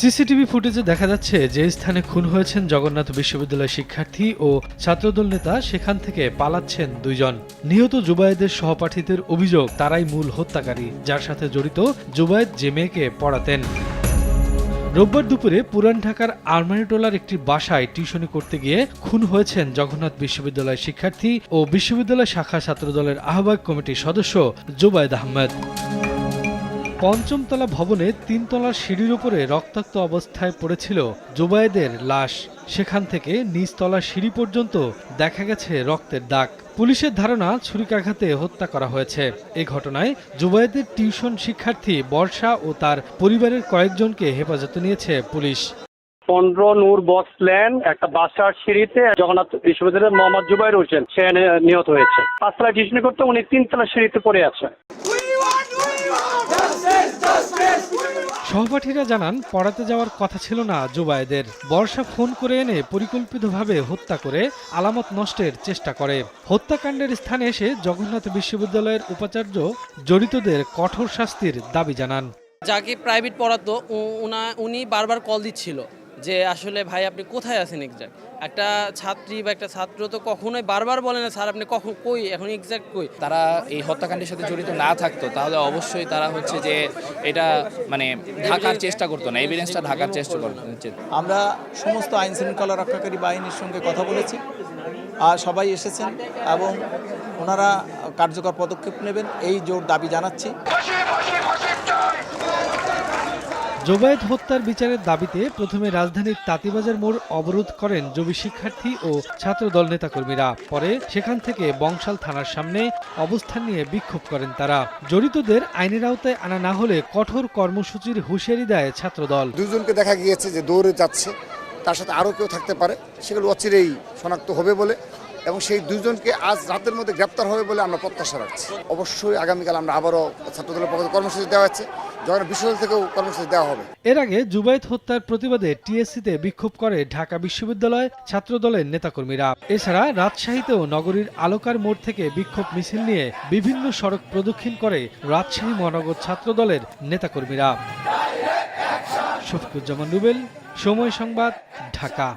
CCTV ফুটেজে দেখা যাচ্ছে যে স্থানে খুন হয়েছেন জগন্নাথ বিশ্ববিদ্যালয়ের শিক্ষার্থী ও ছাত্রদল নেতা সেখান থেকে পালাচ্ছেন দুইজন। নিহত জুবায়েদের সহপাঠীদের অভিযোগ তারাই মূল হত্যাকারী, যার সাথে জড়িত জুবায়েদ যে মেয়েকে পড়াতেন। রোববার দুপুরে পুরান ঢাকার আরমানিটোলার একটি বাসায় টিউশনি করতে গিয়ে খুন হয়েছেন জগন্নাথ বিশ্ববিদ্যালয়ের শিক্ষার্থী ও বিশ্ববিদ্যালয় শাখা ছাত্রদলের আহ্বায়ক কমিটির সদস্য জুবায়েদ আহমেদ। পঞ্চমতলা ভবনে ৩ তলার সিঁড়ির উপরে রক্তাক্ত অবস্থায় পড়েছিল জুবায়েদের লাশ। সেখান থেকে নিচতলার সিঁড়ি পর্যন্ত দেখা গেছে রক্তের দাগ। পুলিশের ধারণা ছুরিকাঘাতে হত্যা করা হয়েছে। এ ঘটনায় জুবায়েদের টিউশন শিক্ষার্থী বর্ষা ও তার পরিবারের কয়েকজনকে হেফাজতে নিয়েছে পুলিশ। 15 নূর বক্স ল্যান্ড একটা বাসার সিঁড়িতে জগন্নাথ বিশ্ববিদ্যালয়ের মোহাম্মদ জুবায়ের হোসেন সে নিহত হয়েছে। 5 তলায় টিউশনি করতে উনি 3 তলার সিঁড়িতে পড়ে আছে। সহপাঠীরা জানান, পড়াতে যাওয়ার কথা ছিল না জুবায়েদের। বর্ষা ফোন করে এনে পরিকল্পিতভাবে হত্যা করে আলামত নষ্টের চেষ্টা করে। হত্যাকাণ্ডের স্থানে এসে জগন্নাথ বিশ্ববিদ্যালয়ের উপাচার্য জড়িতদের কঠোর শাস্তির দাবি জানান। যাকে প্রাইভেট পড়াতো উনি বারবার কল দিচ্ছিল যে আসলে ভাই আপনি কোথায় আছেন এক্স্যাক্ট। একটা ছাত্রী বা একটা ছাত্র তো কখনোই বারবার বলে না স্যার আপনি কখন কই, এখন এক্স্যাক্ট কই। তারা এই হত্যাকাণ্ডের সাথে জড়িত না থাকতো তাহলে অবশ্যই তারা হচ্ছে যে এটা মানে ঢাকার চেষ্টা করতো না, এভিডেন্সটা ঢাকার চেষ্টা করতো। আমরা সমস্ত আইন শৃঙ্খলা রক্ষাকারী বাহিনীর সঙ্গে কথা বলেছি আর সবাই এসেছেন এবং ওনারা কার্যকর পদক্ষেপ নেবেন এই জোর দাবি জানাচ্ছি। জুবায়েদ হত্যার বিচারের দাবিতে প্রথমে রাজধানীর তাঁতীবাজার মোড় অবরোধ করেন জবি শিক্ষার্থী ও ছাত্রদল নেতাকর্মীরা। পরে সেখান থেকে বংশাল থানার সামনে অবস্থান নিয়ে বিক্ষোভ করেন তারা। জড়িতদের আইনের আওতায় আনা না হলে কঠোর কর্মসূচির হুঁশিয়ারি দেয় ছাত্রদল। দুজনকে দেখা গিয়েছে যে দৌড়ে যাচ্ছে, তার সাথে আরও কেউ থাকতে পারে, সেগুলো অচিরেই শনাক্ত হবে বলে এবং সেই দুজনকে আজ রাতের মধ্যে গ্রেপ্তার হবে বলে আমরা প্রত্যাশা রাখছি। অবশ্যই আগামীকাল আমরা আবারও ছাত্রদলের পক্ষ থেকে কর্মসূচি দেওয়া হচ্ছে, যখন বিশ্ববিদ্যালয় থেকেও কর্মসূচি দেওয়া হবে। এর আগে জুবায়েদ হত্যার প্রতিবাদে টিএসসিতে বিক্ষোভ করে ঢাকা বিশ্ববিদ্যালয় ছাত্রদলের নেতাকর্মীরা। এছাড়া রাজশাহীতেও নগরীর আলোকার মোড় থেকে বিক্ষোভ মিছিল নিয়ে বিভিন্ন সড়ক প্রদক্ষিণ করে রাজশাহী মহানগর ছাত্রদলের নেতাকর্মীরা। শফিকুজ্জামান রুবেল, সময় সংবাদ, ঢাকা।